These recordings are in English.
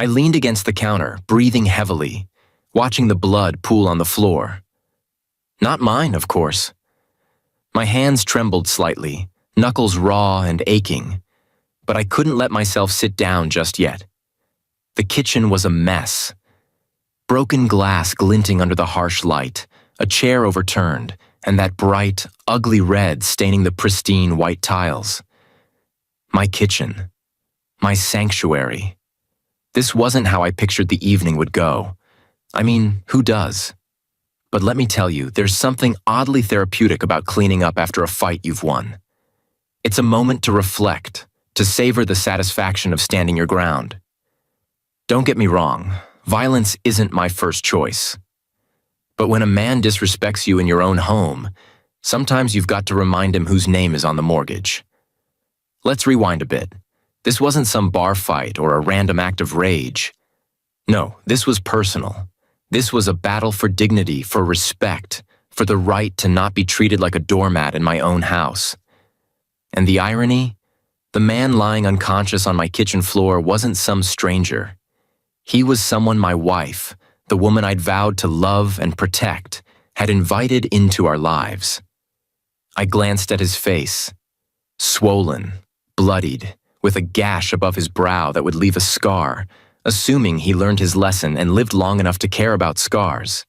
I leaned against the counter, breathing heavily, watching the blood pool on the floor. Not mine, of course. My hands trembled slightly, knuckles raw and aching, but I couldn't let myself sit down just yet. The kitchen was a mess. Broken glass glinting under the harsh light, a chair overturned, and that bright, ugly red staining the pristine white tiles. My kitchen. My sanctuary. This wasn't how I pictured the evening would go. I mean, who does? But let me tell you, there's something oddly therapeutic about cleaning up after a fight you've won. It's a moment to reflect, to savor the satisfaction of standing your ground. Don't get me wrong, violence isn't my first choice. But when a man disrespects you in your own home, sometimes you've got to remind him whose name is on the mortgage. Let's rewind a bit. This wasn't some bar fight or a random act of rage. No, this was personal. This was a battle for dignity, for respect, for the right to not be treated like a doormat in my own house. And the irony? The man lying unconscious on my kitchen floor wasn't some stranger. He was someone my wife, the woman I'd vowed to love and protect, had invited into our lives. I glanced at his face. Swollen, bloodied, with a gash above his brow that would leave a scar, assuming he learned his lesson and lived long enough to care about scars.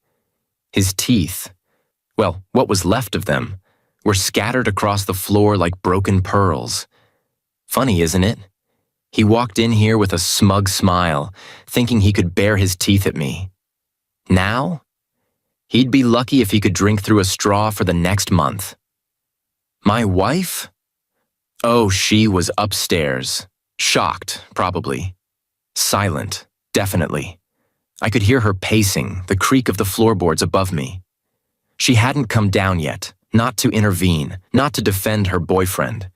His teeth, well, what was left of them, were scattered across the floor like broken pearls. Funny, isn't it? He walked in here with a smug smile, thinking he could bare his teeth at me. Now? He'd be lucky if he could drink through a straw for the next month. My wife? Oh, she was upstairs. Shocked, probably. Silent, definitely. I could hear her pacing, the creak of the floorboards above me. She hadn't come down yet, not to intervene, not to defend her boyfriend.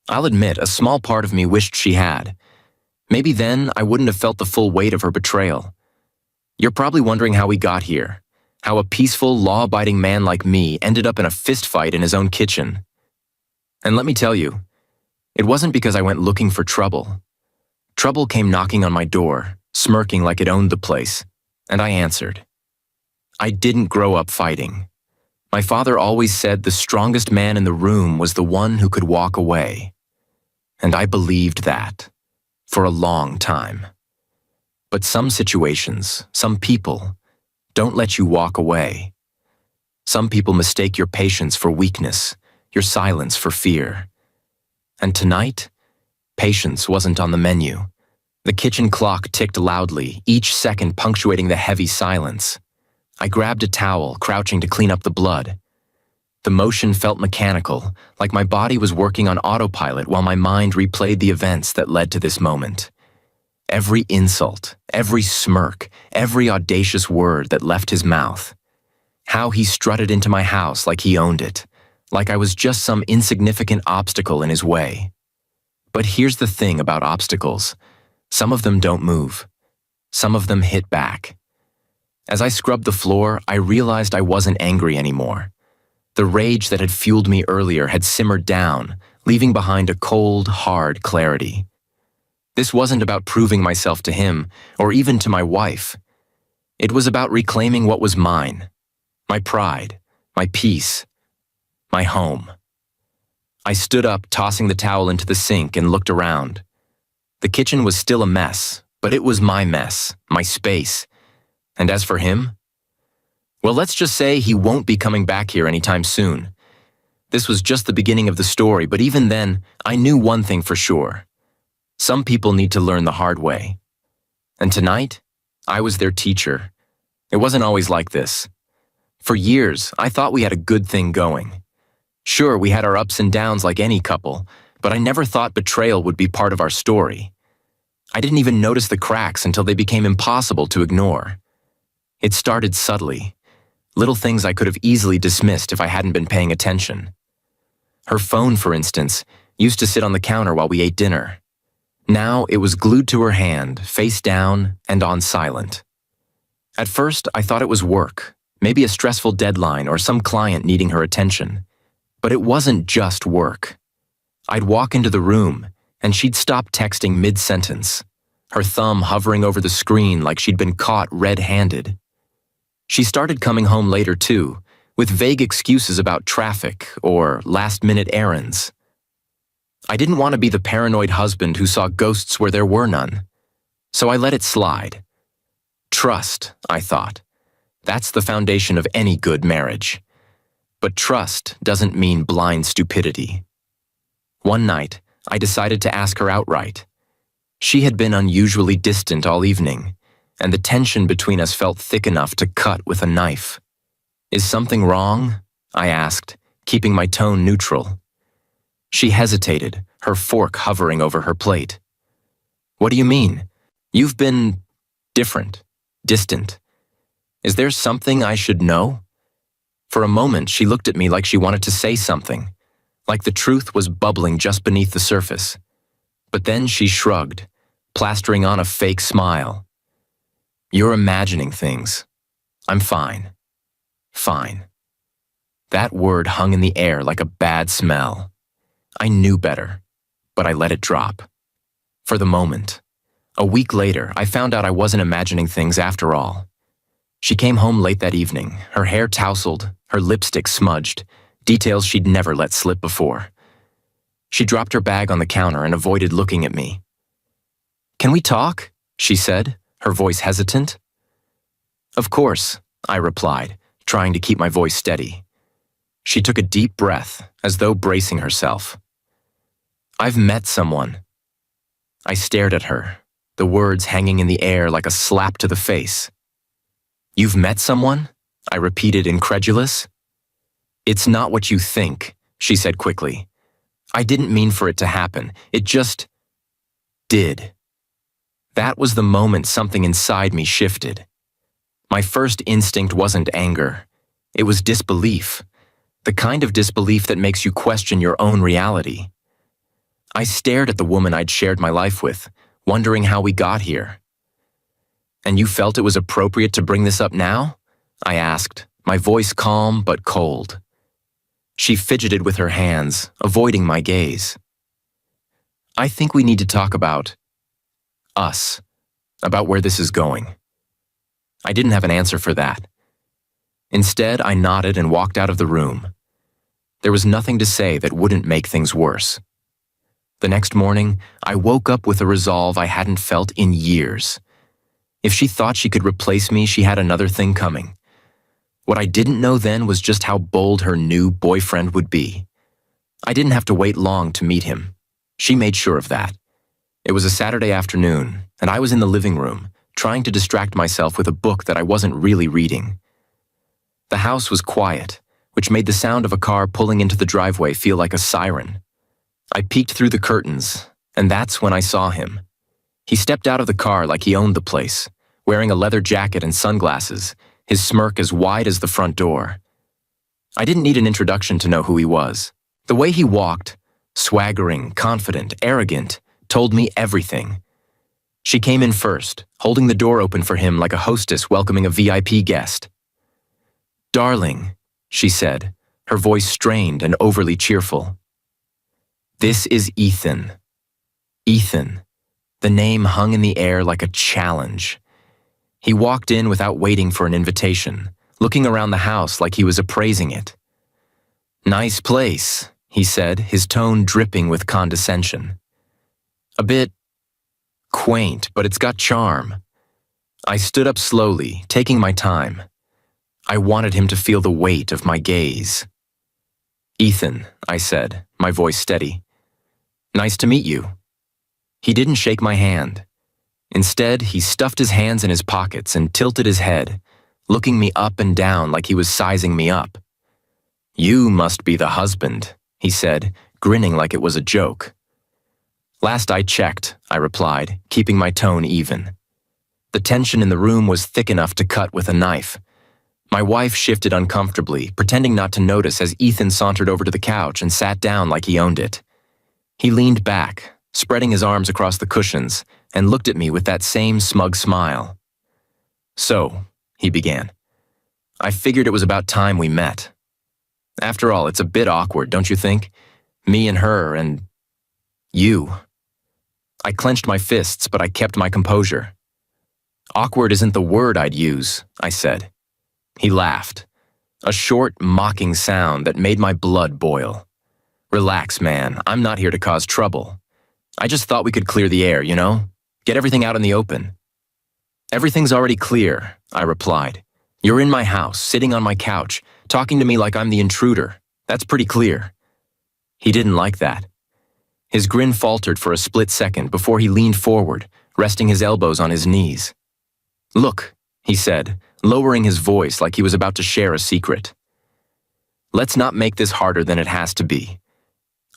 I'll admit, a small part of me wished she had. Maybe then I wouldn't have felt the full weight of her betrayal. You're probably wondering how we got here, how a peaceful, law-abiding man like me ended up in a fistfight in his own kitchen. And let me tell you, it wasn't because I went looking for trouble. Trouble came knocking on my door, smirking like it owned the place, and I answered. I didn't grow up fighting. My father always said the strongest man in the room was the one who could walk away. And I believed that, for a long time. But some situations, some people, don't let you walk away. Some people mistake your patience for weakness, your silence for fear. And tonight, patience wasn't on the menu. The kitchen clock ticked loudly, each second punctuating the heavy silence. I grabbed a towel, crouching to clean up the blood. The motion felt mechanical, like my body was working on autopilot while my mind replayed the events that led to this moment. Every insult, every smirk, every audacious word that left his mouth. How he strutted into my house like he owned it, like I was just some insignificant obstacle in his way. But here's the thing about obstacles. Some of them don't move. Some of them hit back. As I scrubbed the floor, I realized I wasn't angry anymore. The rage that had fueled me earlier had simmered down, leaving behind a cold, hard clarity. This wasn't about proving myself to him, or even to my wife. It was about reclaiming what was mine. My pride, my peace, my home. I stood up, tossing the towel into the sink, and looked around. The kitchen was still a mess, but it was my mess, my space. And as for him? Well, let's just say he won't be coming back here anytime soon. This was just the beginning of the story, but even then, I knew one thing for sure. Some people need to learn the hard way. And tonight, I was their teacher. It wasn't always like this. For years, I thought we had a good thing going. Sure, we had our ups and downs like any couple, but I never thought betrayal would be part of our story. I didn't even notice the cracks until they became impossible to ignore. It started subtly. Little things I could have easily dismissed if I hadn't been paying attention. Her phone, for instance, used to sit on the counter while we ate dinner. Now it was glued to her hand, face down and on silent. At first, I thought it was work, maybe a stressful deadline or some client needing her attention. But it wasn't just work. I'd walk into the room, and she'd stop texting mid-sentence. her thumb hovering over the screen like she'd been caught red-handed. She started coming home later, too, with vague excuses about traffic or last-minute errands. I didn't want to be the paranoid husband who saw ghosts where there were none, so I let it slide. Trust, I thought. That's the foundation of any good marriage. But trust doesn't mean blind stupidity. One night, I decided to ask her outright. She had been unusually distant all evening, and the tension between us felt thick enough to cut with a knife. "Is something wrong?" I asked, keeping my tone neutral. She hesitated, her fork hovering over her plate. "What do you mean? You've been different, distant. Is there something I should know?" For a moment, she looked at me like she wanted to say something, like the truth was bubbling just beneath the surface. But then she shrugged, plastering on a fake smile. "You're imagining things. I'm fine. Fine." That word hung in the air like a bad smell. I knew better, but I let it drop. For the moment. A week later, I found out I wasn't imagining things after all. She came home late that evening, her hair tousled, her lipstick smudged, details she'd never let slip before. She dropped her bag on the counter and avoided looking at me. "Can we talk?" she said, her voice hesitant. "Of course," I replied, trying to keep my voice steady. She took a deep breath, as though bracing herself. "I've met someone." I stared at her, the words hanging in the air like a slap to the face. "You've met someone?" I repeated, incredulous. "It's not what you think," she said quickly. "I didn't mean for it to happen. It just did." That was the moment something inside me shifted. My first instinct wasn't anger. It was disbelief. The kind of disbelief that makes you question your own reality. I stared at the woman I'd shared my life with, wondering how we got here. "And you felt it was appropriate to bring this up now?" I asked, my voice calm but cold. She fidgeted with her hands, avoiding my gaze. "I think we need to talk about us, about where this is going." I didn't have an answer for that. Instead, I nodded and walked out of the room. There was nothing to say that wouldn't make things worse. The next morning, I woke up with a resolve I hadn't felt in years. If she thought she could replace me, she had another thing coming. What I didn't know then was just how bold her new boyfriend would be. I didn't have to wait long to meet him. She made sure of that. It was a Saturday afternoon, and I was in the living room, trying to distract myself with a book that I wasn't really reading. The house was quiet, which made the sound of a car pulling into the driveway feel like a siren. I peeked through the curtains, and that's when I saw him. He stepped out of the car like he owned the place, wearing a leather jacket and sunglasses, his smirk as wide as the front door. I didn't need an introduction to know who he was. The way he walked, swaggering, confident, arrogant, told me everything. She came in first, holding the door open for him like a hostess welcoming a VIP guest. "Darling," she said, her voice strained and overly cheerful. "This is Ethan." Ethan. The name hung in the air like a challenge. He walked in without waiting for an invitation, looking around the house like he was appraising it. "Nice place," he said, his tone dripping with condescension. "A bit quaint, but it's got charm." I stood up slowly, taking my time. I wanted him to feel the weight of my gaze. "Ethan," I said, my voice steady. "Nice to meet you." He didn't shake my hand. Instead, he stuffed his hands in his pockets and tilted his head, looking me up and down like he was sizing me up. "You must be the husband," he said, grinning like it was a joke. "Last I checked," I replied, keeping my tone even. The tension in the room was thick enough to cut with a knife. My wife shifted uncomfortably, pretending not to notice as Ethan sauntered over to the couch and sat down like he owned it. He leaned back, spreading his arms across the cushions, and looked at me with that same smug smile. "So," he began, "I figured it was about time we met. After all, it's a bit awkward, don't you think? Me and her and you." I clenched my fists, but I kept my composure. Awkward isn't the word I'd use, I said. He laughed, a short, mocking sound that made my blood boil. Relax, man, I'm not here to cause trouble. I just thought we could clear the air, you know? Get everything out in the open. Everything's already clear, I replied. You're in my house, sitting on my couch, talking to me like I'm the intruder. That's pretty clear. He didn't like that. His grin faltered for a split second before he leaned forward, resting his elbows on his knees. Look, he said, lowering his voice like he was about to share a secret. Let's not make this harder than it has to be.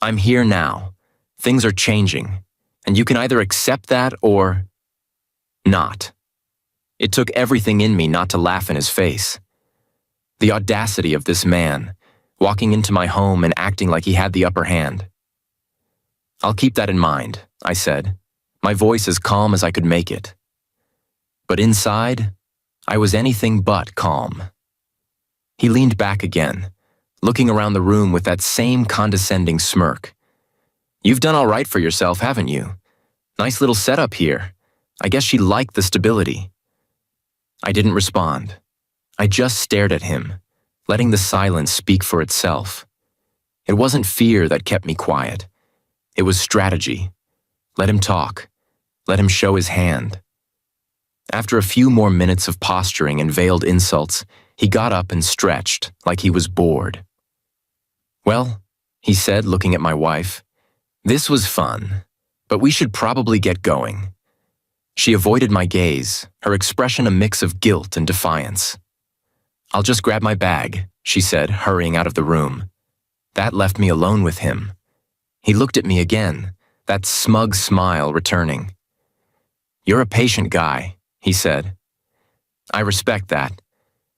I'm here now. Things are changing, and you can either accept that or not. It took everything in me not to laugh in his face. The audacity of this man, walking into my home and acting like he had the upper hand. I'll keep that in mind, I said, my voice as calm as I could make it. But inside, I was anything but calm. He leaned back again, looking around the room with that same condescending smirk. You've done all right for yourself, haven't you? Nice little setup here. I guess she liked the stability. I didn't respond. I just stared at him, letting the silence speak for itself. It wasn't fear that kept me quiet. It was strategy. Let him talk. Let him show his hand. After a few more minutes of posturing and veiled insults, he got up and stretched like he was bored. Well, he said, looking at my wife, this was fun, but we should probably get going. She avoided my gaze, her expression a mix of guilt and defiance. I'll just grab my bag, she said, hurrying out of the room. That left me alone with him. He looked at me again, that smug smile returning. You're a patient guy, he said. I respect that,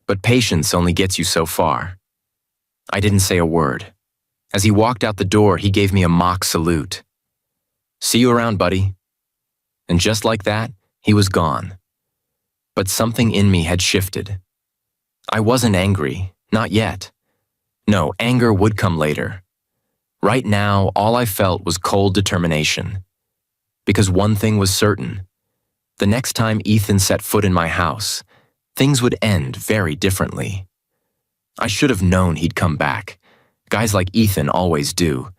but patience only gets you so far. I didn't say a word. As he walked out the door, he gave me a mock salute. See you around, buddy. And just like that, he was gone. But something in me had shifted. I wasn't angry, not yet. No, anger would come later. Right now, all I felt was cold determination. Because one thing was certain. The next time Ethan set foot in my house, things would end very differently. I should have known he'd come back. Guys like Ethan always do.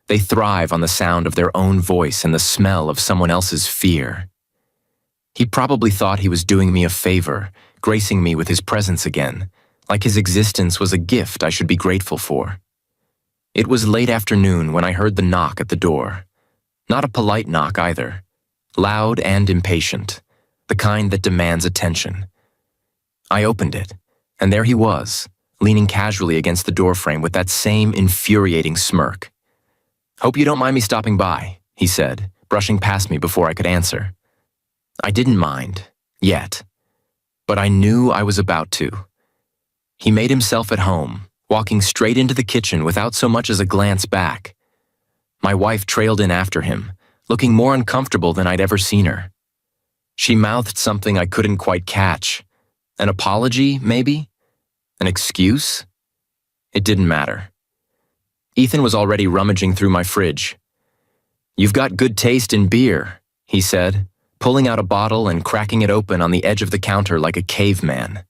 They thrive on the sound of their own voice and the smell of someone else's fear. He probably thought he was doing me a favor, gracing me with his presence again, like his existence was a gift I should be grateful for. It was late afternoon when I heard the knock at the door. Not a polite knock either. Loud and impatient, the kind that demands attention. I opened it, and there he was, leaning casually against the doorframe with that same infuriating smirk. Hope you don't mind me stopping by, he said, brushing past me before I could answer. I didn't mind, yet, but I knew I was about to. He made himself at home, walking straight into the kitchen without so much as a glance back. My wife trailed in after him, looking more uncomfortable than I'd ever seen her. She mouthed something I couldn't quite catch. An apology, maybe? An excuse? It didn't matter. Ethan was already rummaging through my fridge. You've got good taste in beer, he said, pulling out a bottle and cracking it open on the edge of the counter like a caveman.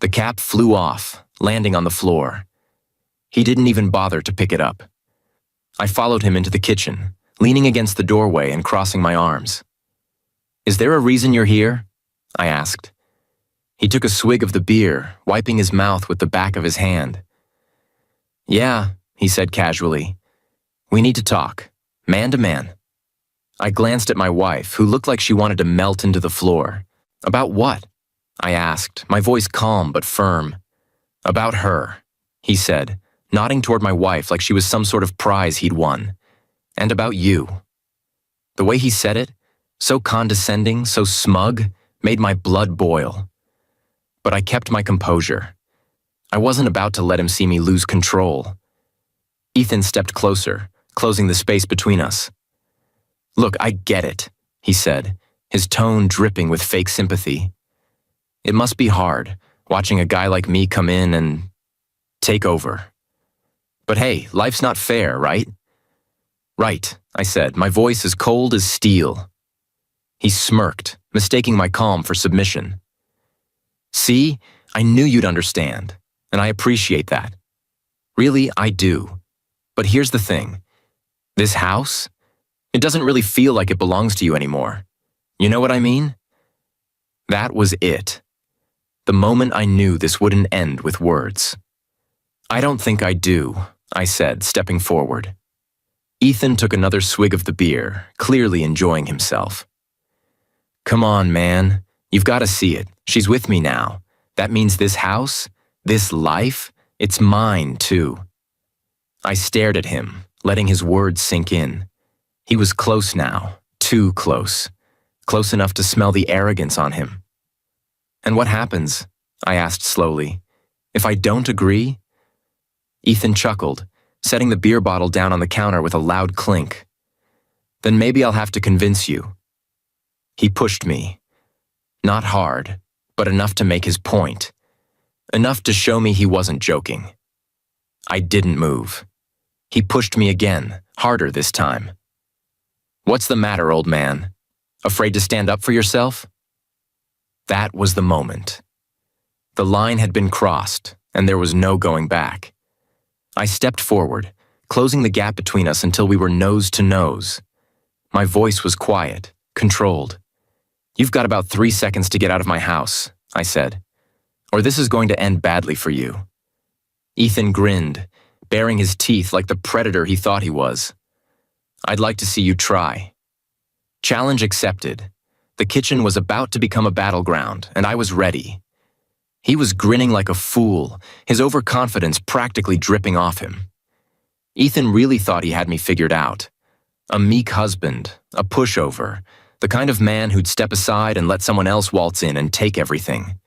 The cap flew off, landing on the floor. He didn't even bother to pick it up. I followed him into the kitchen, leaning against the doorway and crossing my arms. Is there a reason you're here? I asked. He took a swig of the beer, wiping his mouth with the back of his hand. Yeah, he said casually. We need to talk, man to man. I glanced at my wife, who looked like she wanted to melt into the floor. About what? I asked, my voice calm but firm. About her, he said, nodding toward my wife like she was some sort of prize he'd won. And about you. The way he said it, so condescending, so smug, made my blood boil. But I kept my composure. I wasn't about to let him see me lose control. Ethan stepped closer, closing the space between us. Look, I get it, he said, his tone dripping with fake sympathy. It must be hard, watching a guy like me come in and take over. But hey, life's not fair, right? Right, I said, my voice as cold as steel. He smirked, mistaking my calm for submission. See, I knew you'd understand, and I appreciate that. Really, I do. But here's the thing. This house? It doesn't really feel like it belongs to you anymore. You know what I mean? That was it. The moment I knew this wouldn't end with words. I don't think I do, I said, stepping forward. Ethan took another swig of the beer, clearly enjoying himself. Come on, man. You've got to see it. She's with me now. That means this house, this life, it's mine too. I stared at him, letting his words sink in. He was close now, too close. Close enough to smell the arrogance on him. And what happens? I asked slowly. If I don't agree? Ethan chuckled, setting the beer bottle down on the counter with a loud clink. Then maybe I'll have to convince you. He pushed me. Not hard, but enough to make his point. Enough to show me he wasn't joking. I didn't move. He pushed me again, harder this time. What's the matter, old man? Afraid to stand up for yourself? That was the moment. The line had been crossed, and there was no going back. I stepped forward, closing the gap between us until we were nose to nose. My voice was quiet, controlled. You've got about 3 seconds to get out of my house, I said, or this is going to end badly for you. Ethan grinned, baring his teeth like the predator he thought he was. I'd like to see you try. Challenge accepted. The kitchen was about to become a battleground, and I was ready. He was grinning like a fool, his overconfidence practically dripping off him. Ethan really thought he had me figured out. A meek husband, a pushover, the kind of man who'd step aside and let someone else waltz in and take everything.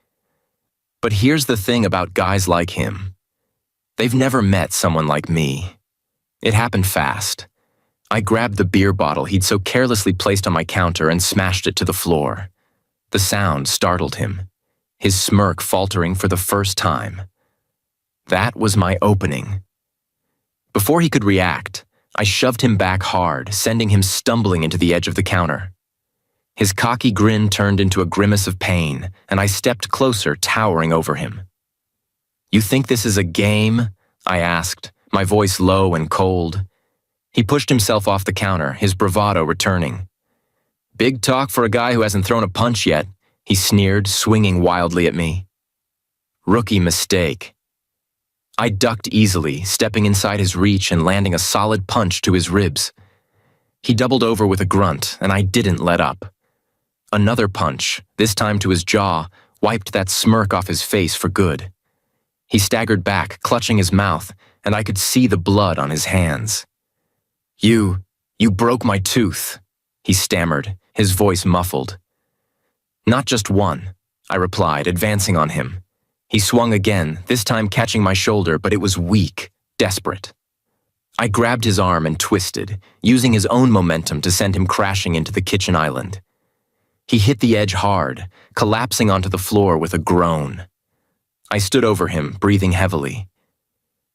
But here's the thing about guys like him. They've never met someone like me. It happened fast. I grabbed the beer bottle he'd so carelessly placed on my counter and smashed it to the floor. The sound startled him, his smirk faltering for the first time. That was my opening. Before he could react, I shoved him back hard, sending him stumbling into the edge of the counter. His cocky grin turned into a grimace of pain, and I stepped closer, towering over him. You think this is a game? I asked, my voice low and cold. He pushed himself off the counter, his bravado returning. Big talk for a guy who hasn't thrown a punch yet, he sneered, swinging wildly at me. Rookie mistake. I ducked easily, stepping inside his reach and landing a solid punch to his ribs. He doubled over with a grunt, and I didn't let up. Another punch, this time to his jaw, wiped that smirk off his face for good. He staggered back, clutching his mouth, and I could see the blood on his hands. You broke my tooth, he stammered, his voice muffled. Not just one, I replied, advancing on him. He swung again, this time catching my shoulder, but it was weak, desperate. I grabbed his arm and twisted, using his own momentum to send him crashing into the kitchen island. He hit the edge hard, collapsing onto the floor with a groan. I stood over him, breathing heavily.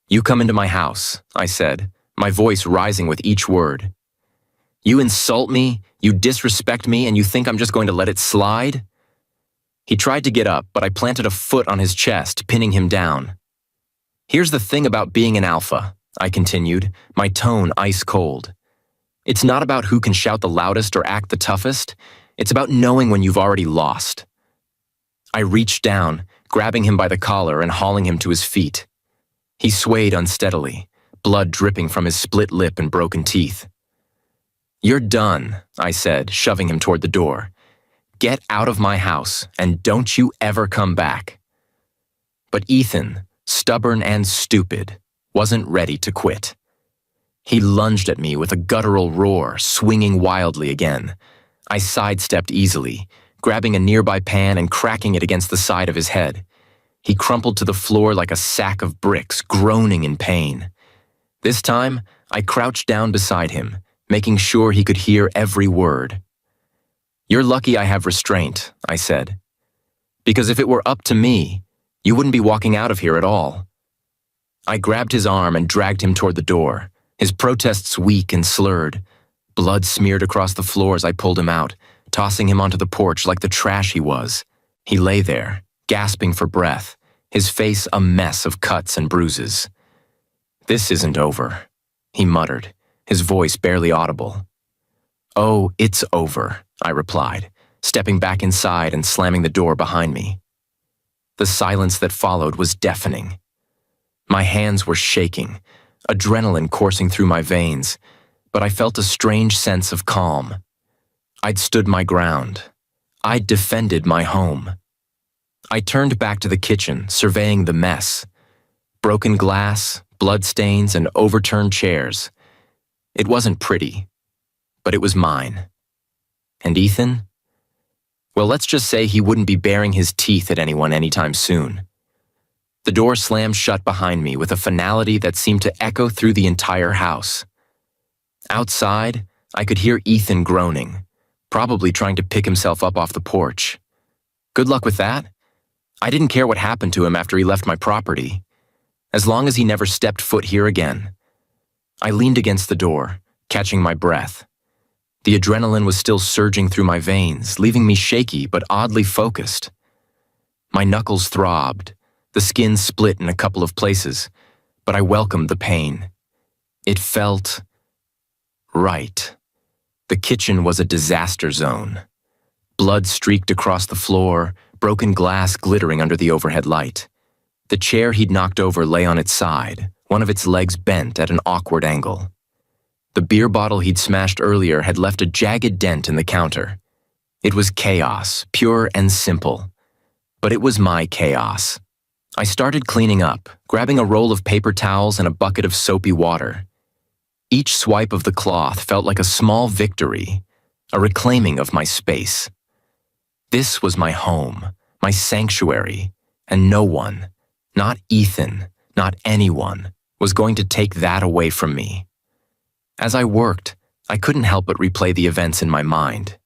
You come into my house, I said, my voice rising with each word. You insult me, you disrespect me, and you think I'm just going to let it slide? He tried to get up, but I planted a foot on his chest, pinning him down. Here's the thing about being an alpha, I continued, my tone ice cold. It's not about who can shout the loudest or act the toughest. It's about knowing when you've already lost. I reached down, grabbing him by the collar and hauling him to his feet. He swayed unsteadily, blood dripping from his split lip and broken teeth. You're done, I said, shoving him toward the door. Get out of my house, and don't you ever come back. But Ethan, stubborn and stupid, wasn't ready to quit. He lunged at me with a guttural roar, swinging wildly again. I sidestepped easily, grabbing a nearby pan and cracking it against the side of his head. He crumpled to the floor like a sack of bricks, groaning in pain. This time, I crouched down beside him, making sure he could hear every word. You're lucky I have restraint, I said. Because if it were up to me, you wouldn't be walking out of here at all. I grabbed his arm and dragged him toward the door, his protests weak and slurred. Blood smeared across the floor as I pulled him out, tossing him onto the porch like the trash he was. He lay there, gasping for breath, his face a mess of cuts and bruises. "This isn't over," he muttered, his voice barely audible. "Oh, it's over," I replied, stepping back inside and slamming the door behind me. The silence that followed was deafening. My hands were shaking, adrenaline coursing through my veins, but I felt a strange sense of calm. I'd stood my ground. I'd defended my home. I turned back to the kitchen, surveying the mess. Broken glass, bloodstains, and overturned chairs. It wasn't pretty, but it was mine. And Ethan? Well, let's just say he wouldn't be baring his teeth at anyone anytime soon. The door slammed shut behind me with a finality that seemed to echo through the entire house. Outside, I could hear Ethan groaning, probably trying to pick himself up off the porch. Good luck with that. I didn't care what happened to him after he left my property, as long as he never stepped foot here again. I leaned against the door, catching my breath. The adrenaline was still surging through my veins, leaving me shaky but oddly focused. My knuckles throbbed, the skin split in a couple of places, but I welcomed the pain. It felt right. The kitchen was a disaster zone. Blood streaked across the floor, broken glass glittering under the overhead light. The chair he'd knocked over lay on its side, one of its legs bent at an awkward angle. The beer bottle he'd smashed earlier had left a jagged dent in the counter. It was chaos, pure and simple. But it was my chaos. I started cleaning up, grabbing a roll of paper towels and a bucket of soapy water. Each swipe of the cloth felt like a small victory, a reclaiming of my space. This was my home, my sanctuary, and no one, not Ethan, not anyone, was going to take that away from me. As I worked, I couldn't help but replay the events in my mind.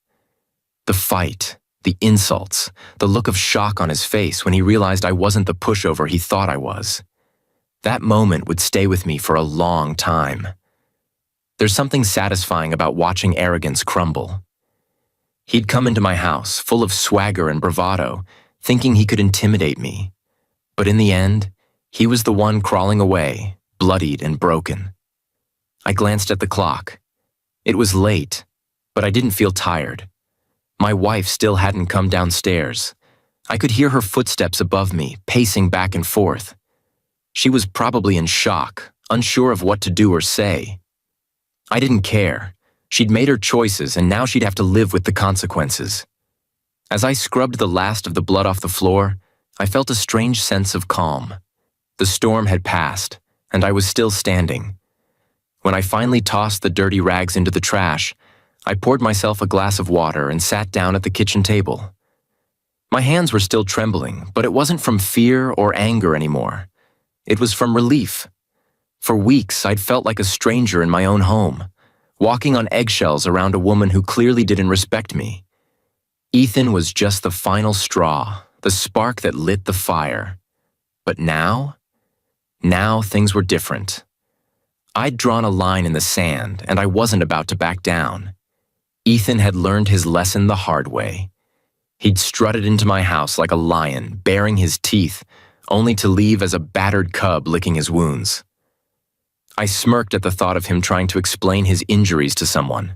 The fight, the insults, the look of shock on his face when he realized I wasn't the pushover he thought I was. That moment would stay with me for a long time. There's something satisfying about watching arrogance crumble. He'd come into my house, full of swagger and bravado, thinking he could intimidate me. But in the end, he was the one crawling away, bloodied and broken. I glanced at the clock. It was late, but I didn't feel tired. My wife still hadn't come downstairs. I could hear her footsteps above me, pacing back and forth. She was probably in shock, unsure of what to do or say. I didn't care. She'd made her choices, and now she'd have to live with the consequences. As I scrubbed the last of the blood off the floor, I felt a strange sense of calm. The storm had passed, and I was still standing. When I finally tossed the dirty rags into the trash, I poured myself a glass of water and sat down at the kitchen table. My hands were still trembling, but it wasn't from fear or anger anymore. It was from relief. For weeks, I'd felt like a stranger in my own home, walking on eggshells around a woman who clearly didn't respect me. Ethan was just the final straw, the spark that lit the fire. But now things were different. I'd drawn a line in the sand, and I wasn't about to back down. Ethan had learned his lesson the hard way. He'd strutted into my house like a lion, baring his teeth, only to leave as a battered cub licking his wounds. I smirked at the thought of him trying to explain his injuries to someone.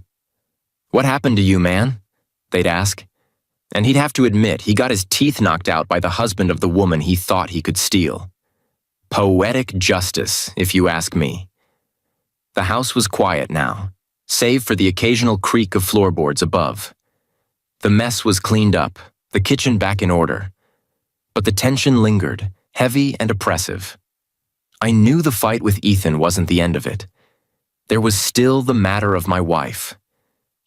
"What happened to you, man?" they'd ask. And he'd have to admit he got his teeth knocked out by the husband of the woman he thought he could steal. Poetic justice, if you ask me. The house was quiet now, save for the occasional creak of floorboards above. The mess was cleaned up, the kitchen back in order. But the tension lingered, heavy and oppressive. I knew the fight with Ethan wasn't the end of it. There was still the matter of my wife.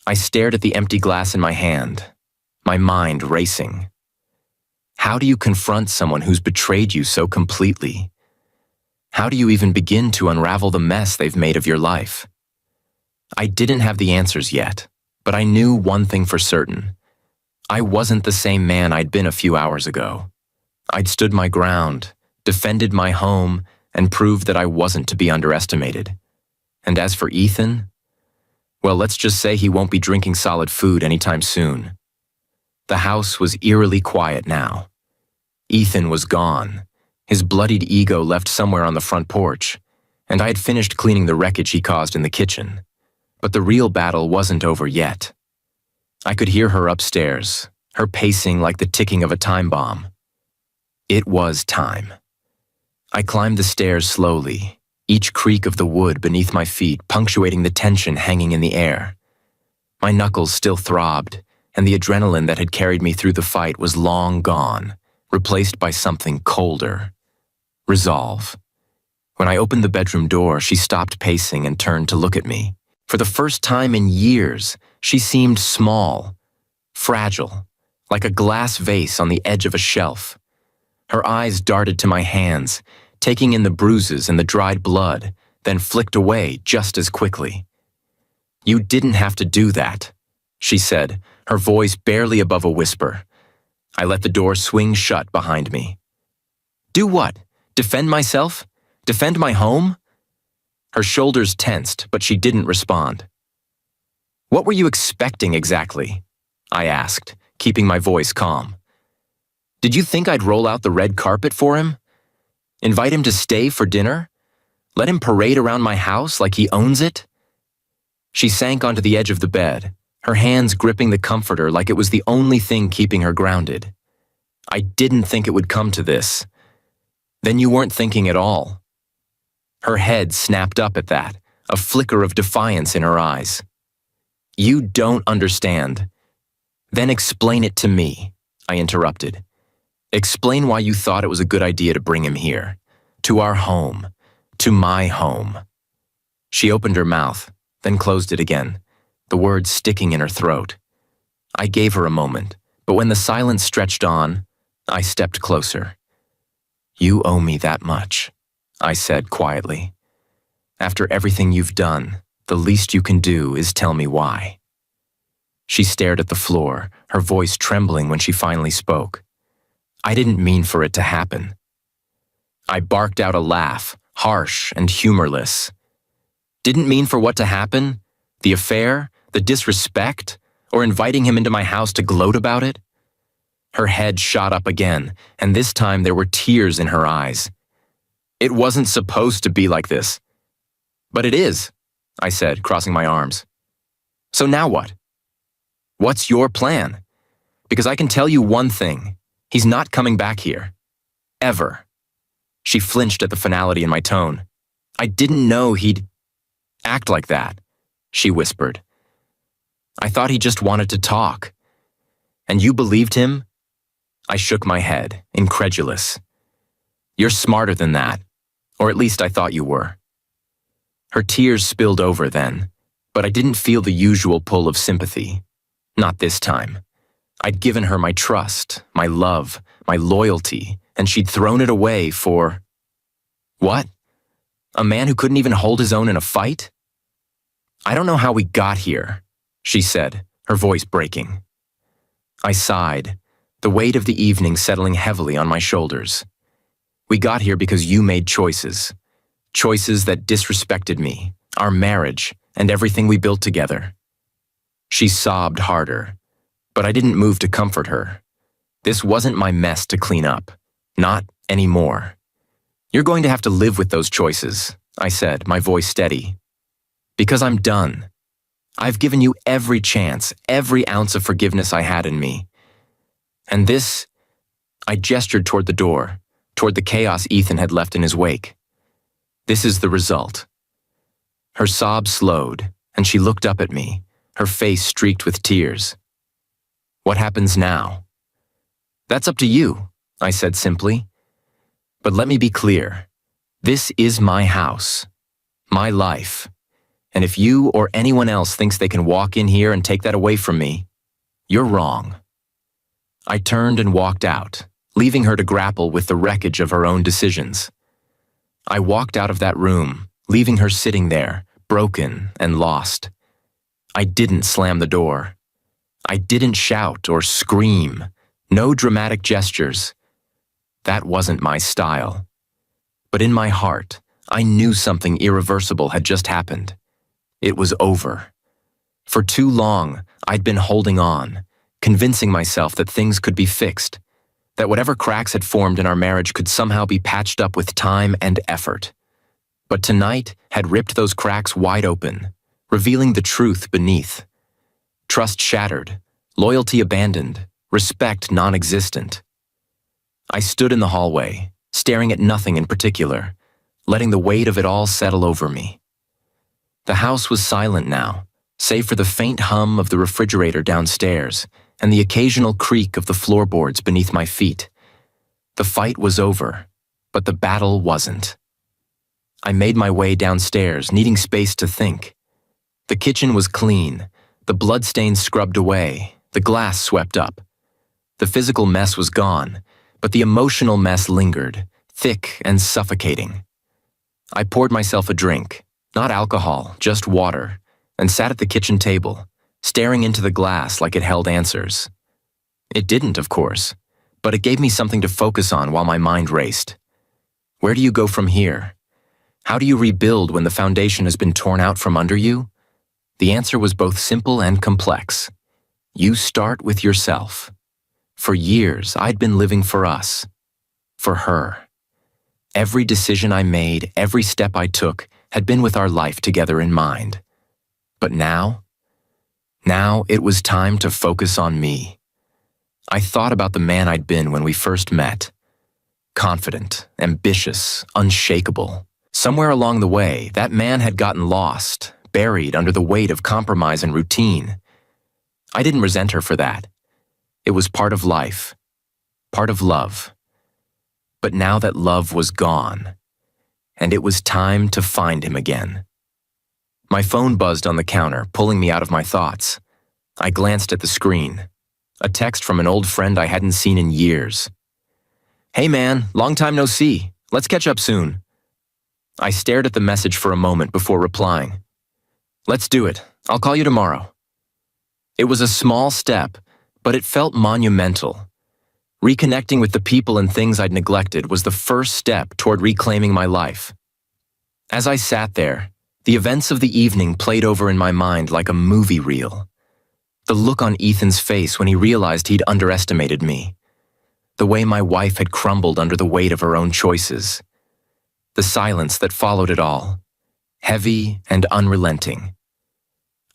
I stared at the empty glass in my hand, my mind racing. How do you confront someone who's betrayed you so completely? How do you even begin to unravel the mess they've made of your life? I didn't have the answers yet, but I knew one thing for certain. I wasn't the same man I'd been a few hours ago. I'd stood my ground, defended my home, and proved that I wasn't to be underestimated. And as for Ethan, Well, let's just say he won't be drinking solid food anytime soon. The house was eerily quiet now. Ethan was gone, his bloodied ego left somewhere on the front porch, and I had finished cleaning the wreckage he caused in the kitchen. But the real battle wasn't over yet. I could hear her upstairs, her pacing like the ticking of a time bomb. It was time. I climbed the stairs slowly, each creak of the wood beneath my feet punctuating the tension hanging in the air. My knuckles still throbbed, and the adrenaline that had carried me through the fight was long gone, replaced by something colder. Resolve. When I opened the bedroom door, she stopped pacing and turned to look at me. For the first time in years, she seemed small, fragile, like a glass vase on the edge of a shelf. Her eyes darted to my hands, taking in the bruises and the dried blood, then flicked away just as quickly. "You didn't have to do that," she said, her voice barely above a whisper. I let the door swing shut behind me. "Do what? Defend myself? Defend my home?" Her shoulders tensed, but she didn't respond. "What were you expecting exactly?" I asked, keeping my voice calm. "Did you think I'd roll out the red carpet for him? Invite him to stay for dinner? Let him parade around my house like he owns it?" She sank onto the edge of the bed, her hands gripping the comforter like it was the only thing keeping her grounded. "I didn't think it would come to this." "Then you weren't thinking at all." Her head snapped up at that, a flicker of defiance in her eyes. "You don't understand." "Then explain it to me," I interrupted. "Explain why you thought it was a good idea to bring him here, to our home, to my home." She opened her mouth, then closed it again, the words sticking in her throat. I gave her a moment, but when the silence stretched on, I stepped closer. "You owe me that much," I said quietly. "After everything you've done, the least you can do is tell me why." She stared at the floor, her voice trembling when she finally spoke. "I didn't mean for it to happen." I barked out a laugh, harsh and humorless. "Didn't mean for what to happen? The affair? The disrespect? Or inviting him into my house to gloat about it?" Her head shot up again, and this time there were tears in her eyes. "It wasn't supposed to be like this." "But it is," I said, crossing my arms. "So now what? What's your plan? Because I can tell you one thing. He's not coming back here. Ever." She flinched at the finality in my tone. "I didn't know he'd act like that," she whispered. "I thought he just wanted to talk." "And you believed him?" I shook my head, incredulous. "You're smarter than that, or at least I thought you were." Her tears spilled over then, but I didn't feel the usual pull of sympathy. Not this time. I'd given her my trust, my love, my loyalty, and she'd thrown it away for... What? A man who couldn't even hold his own in a fight? "I don't know how we got here," she said, her voice breaking. I sighed, the weight of the evening settling heavily on my shoulders. "We got here because you made choices. Choices that disrespected me, our marriage, and everything we built together." She sobbed harder, but I didn't move to comfort her. This wasn't my mess to clean up. Not anymore. "You're going to have to live with those choices," I said, my voice steady. "Because I'm done. I've given you every chance, every ounce of forgiveness I had in me. And this..." I gestured toward the door, toward the chaos Ethan had left in his wake. "This is the result." Her sobs slowed, and she looked up at me, her face streaked with tears. "What happens now?" "That's up to you," I said simply. "But let me be clear. This is my house, my life. And if you or anyone else thinks they can walk in here and take that away from me, you're wrong." I turned and walked out, leaving her to grapple with the wreckage of her own decisions. I walked out of that room, leaving her sitting there, broken and lost. I didn't slam the door. I didn't shout or scream. No dramatic gestures. That wasn't my style. But in my heart, I knew something irreversible had just happened. It was over. For too long, I'd been holding on, convincing myself that things could be fixed, that whatever cracks had formed in our marriage could somehow be patched up with time and effort. But tonight had ripped those cracks wide open, revealing the truth beneath. Trust shattered, loyalty abandoned, respect non-existent. I stood in the hallway, staring at nothing in particular, letting the weight of it all settle over me. The house was silent now, save for the faint hum of the refrigerator downstairs and the occasional creak of the floorboards beneath my feet. The fight was over, but the battle wasn't. I made my way downstairs, needing space to think. The kitchen was clean, the bloodstains scrubbed away, the glass swept up. The physical mess was gone, but the emotional mess lingered, thick and suffocating. I poured myself a drink, not alcohol, just water, and sat at the kitchen table, staring into the glass like it held answers. It didn't, of course, but it gave me something to focus on while my mind raced. Where do you go from here? How do you rebuild when the foundation has been torn out from under you? The answer was both simple and complex. You start with yourself. For years, I'd been living for us. For her. Every decision I made, every step I took, had been with our life together in mind. But now it was time to focus on me. I thought about the man I'd been when we first met. Confident, ambitious, unshakable. Somewhere along the way, that man had gotten lost, buried under the weight of compromise and routine. I didn't resent her for that. It was part of life, part of love. But now that love was gone, and it was time to find him again. My phone buzzed on the counter, pulling me out of my thoughts. I glanced at the screen. A text from an old friend I hadn't seen in years. "Hey man, long time no see. Let's catch up soon." I stared at the message for a moment before replying. "Let's do it. I'll call you tomorrow." It was a small step, but it felt monumental. Reconnecting with the people and things I'd neglected was the first step toward reclaiming my life. As I sat there, the events of the evening played over in my mind like a movie reel. The look on Ethan's face when he realized he'd underestimated me. The way my wife had crumbled under the weight of her own choices. The silence that followed it all, heavy and unrelenting.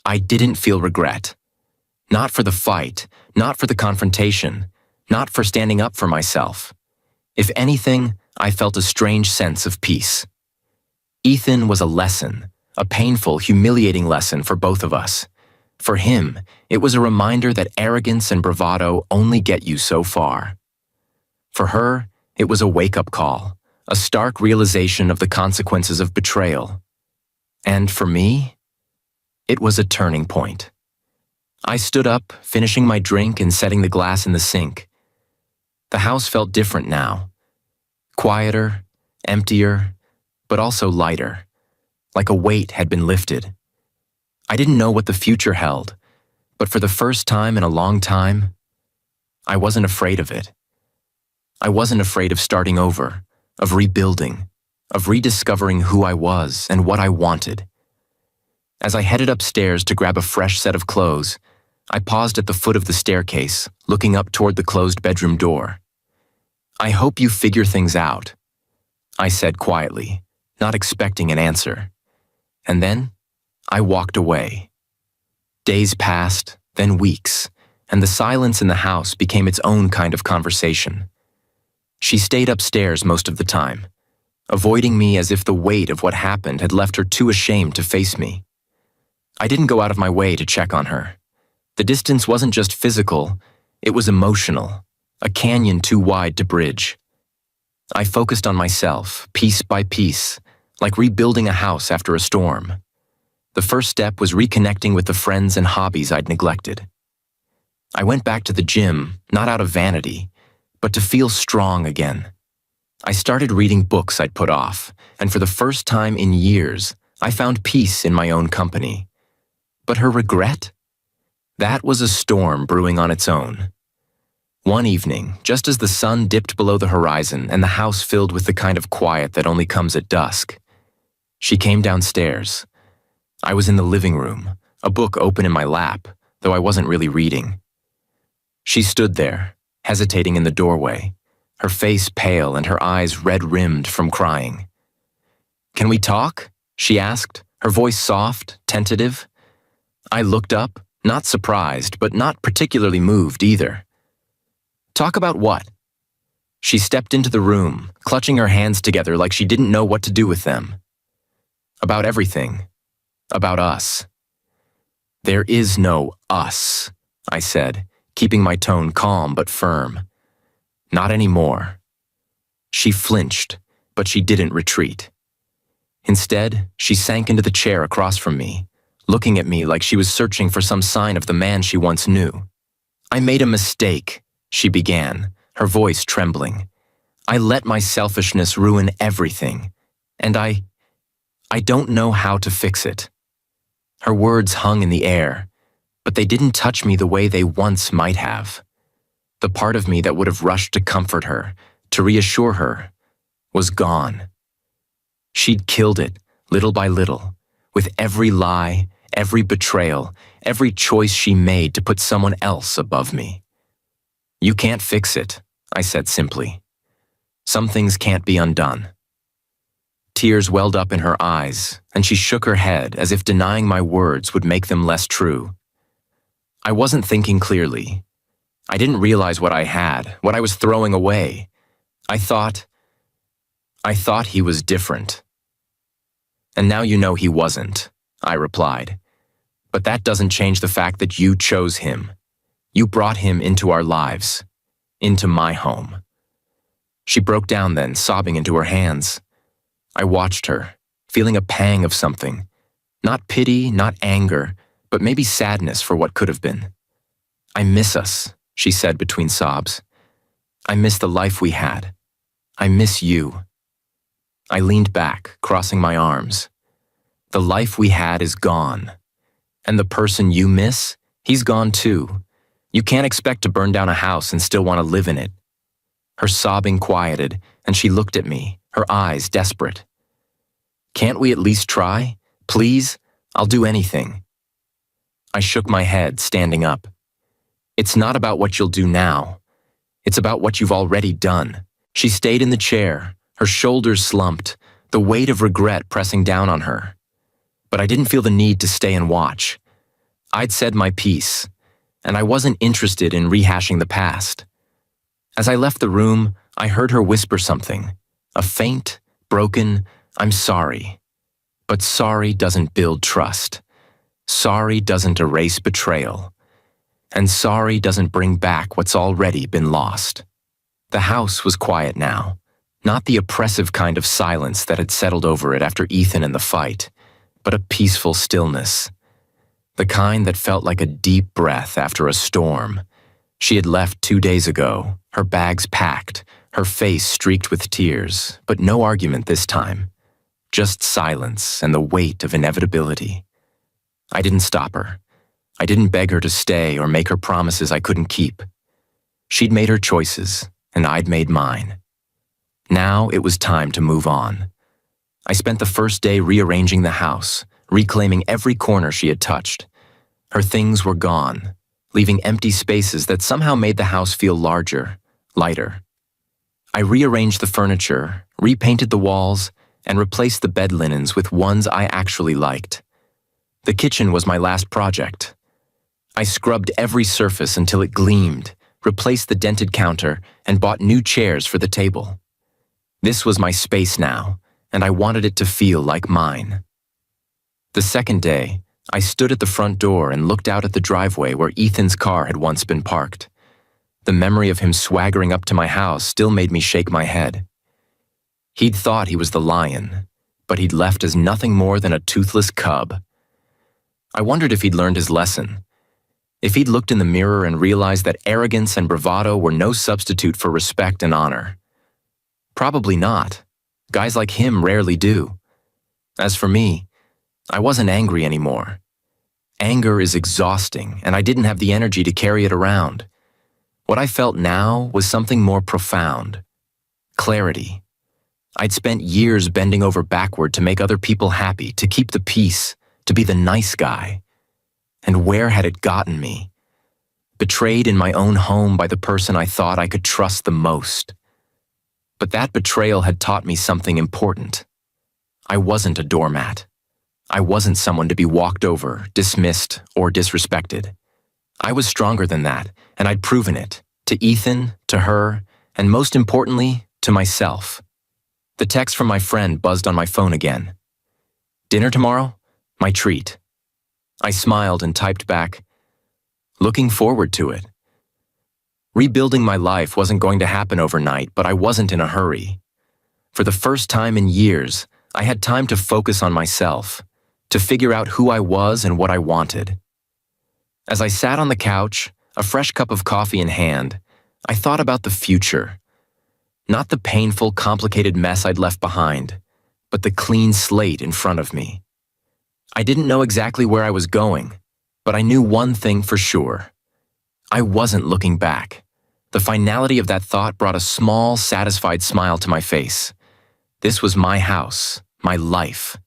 I didn't feel regret. Not for the fight, not for the confrontation, not for standing up for myself. If anything, I felt a strange sense of peace. Ethan was a lesson, a painful, humiliating lesson for both of us. For him, it was a reminder that arrogance and bravado only get you so far. For her, it was a wake-up call, a stark realization of the consequences of betrayal. And for me, it was a turning point. I stood up, finishing my drink and setting the glass in the sink. The house felt different now. Quieter, emptier, but also lighter, like a weight had been lifted. I didn't know what the future held, but for the first time in a long time, I wasn't afraid of it. I wasn't afraid of starting over, of rebuilding, of rediscovering who I was and what I wanted. As I headed upstairs to grab a fresh set of clothes, I paused at the foot of the staircase, looking up toward the closed bedroom door. "I hope you figure things out," I said quietly, not expecting an answer. And then I walked away. Days passed, then weeks, and the silence in the house became its own kind of conversation. She stayed upstairs most of the time, avoiding me as if the weight of what happened had left her too ashamed to face me. I didn't go out of my way to check on her. The distance wasn't just physical, it was emotional, a canyon too wide to bridge. I focused on myself, piece by piece, like rebuilding a house after a storm. The first step was reconnecting with the friends and hobbies I'd neglected. I went back to the gym, not out of vanity, but to feel strong again. I started reading books I'd put off, and for the first time in years, I found peace in my own company. But her regret? That was a storm brewing on its own. One evening, just as the sun dipped below the horizon and the house filled with the kind of quiet that only comes at dusk, she came downstairs. I was in the living room, a book open in my lap, though I wasn't really reading. She stood there, hesitating in the doorway, her face pale and her eyes red-rimmed from crying. "Can we talk?" she asked, her voice soft, tentative. I looked up, not surprised, but not particularly moved either. "Talk about what?" She stepped into the room, clutching her hands together like she didn't know what to do with them. "About everything. About us." "There is no us," I said, keeping my tone calm but firm. "Not anymore." She flinched, but she didn't retreat. Instead, she sank into the chair across from me, looking at me like she was searching for some sign of the man she once knew. "I made a mistake," she began, her voice trembling. "I let my selfishness ruin everything, and I don't know how to fix it." Her words hung in the air, but they didn't touch me the way they once might have. The part of me that would have rushed to comfort her, to reassure her, was gone. She'd killed it, little by little, with every lie, every betrayal, every choice she made to put someone else above me. "You can't fix it," I said simply. "Some things can't be undone." Tears welled up in her eyes, and she shook her head as if denying my words would make them less true. I wasn't thinking clearly. I didn't realize what I had, what I was throwing away. I thought he was different. "And now you know he wasn't," I replied. "But that doesn't change the fact that you chose him. You brought him into our lives, into my home." She broke down then, sobbing into her hands. I watched her, feeling a pang of something. Not pity, not anger, but maybe sadness for what could have been. "I miss us," she said between sobs. "I miss the life we had. I miss you." I leaned back, crossing my arms. "The life we had is gone. And the person you miss, he's gone too. You can't expect to burn down a house and still want to live in it." Her sobbing quieted, and she looked at me, her eyes desperate. "Can't we at least try? Please? I'll do anything." I shook my head, standing up. "It's not about what you'll do now. It's about what you've already done." She stayed in the chair, her shoulders slumped, the weight of regret pressing down on her. But I didn't feel the need to stay and watch. I'd said my piece, and I wasn't interested in rehashing the past. As I left the room, I heard her whisper something, a faint, broken, "I'm sorry." But sorry doesn't build trust. Sorry doesn't erase betrayal. And sorry doesn't bring back what's already been lost. The house was quiet now, not the oppressive kind of silence that had settled over it after Ethan and the fight, but a peaceful stillness. The kind that felt like a deep breath after a storm. She had left 2 days ago, her bags packed, her face streaked with tears, but no argument this time. Just silence and the weight of inevitability. I didn't stop her. I didn't beg her to stay or make her promises I couldn't keep. She'd made her choices, and I'd made mine. Now it was time to move on. I spent the first day rearranging the house, reclaiming every corner she had touched. Her things were gone, leaving empty spaces that somehow made the house feel larger, lighter. I rearranged the furniture, repainted the walls, and replaced the bed linens with ones I actually liked. The kitchen was my last project. I scrubbed every surface until it gleamed, replaced the dented counter, and bought new chairs for the table. This was my space now, and I wanted it to feel like mine. The second day, I stood at the front door and looked out at the driveway where Ethan's car had once been parked. The memory of him swaggering up to my house still made me shake my head. He'd thought he was the lion, but he'd left as nothing more than a toothless cub. I wondered if he'd learned his lesson. If he'd looked in the mirror and realized that arrogance and bravado were no substitute for respect and honor. Probably not. Guys like him rarely do. As for me, I wasn't angry anymore. Anger is exhausting, and I didn't have the energy to carry it around. What I felt now was something more profound. Clarity. I'd spent years bending over backward to make other people happy, to keep the peace, to be the nice guy. And where had it gotten me? Betrayed in my own home by the person I thought I could trust the most. But that betrayal had taught me something important. I wasn't a doormat. I wasn't someone to be walked over, dismissed, or disrespected. I was stronger than that, and I'd proven it, to Ethan, to her, and most importantly, to myself. The text from my friend buzzed on my phone again. "Dinner tomorrow? My treat." I smiled and typed back, "Looking forward to it." Rebuilding my life wasn't going to happen overnight, but I wasn't in a hurry. For the first time in years, I had time to focus on myself, to figure out who I was and what I wanted. As I sat on the couch, a fresh cup of coffee in hand, I thought about the future. Not the painful, complicated mess I'd left behind, but the clean slate in front of me. I didn't know exactly where I was going, but I knew one thing for sure. I wasn't looking back. The finality of that thought brought a small, satisfied smile to my face. This was my house, my life,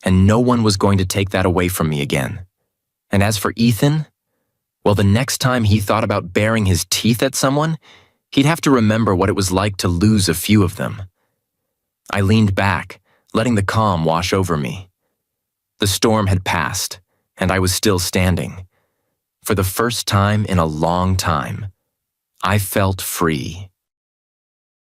and no one was going to take that away from me again. And as for Ethan, well, the next time he thought about baring his teeth at someone, he'd have to remember what it was like to lose a few of them. I leaned back, letting the calm wash over me. The storm had passed, and I was still standing. For the first time in a long time, I felt free.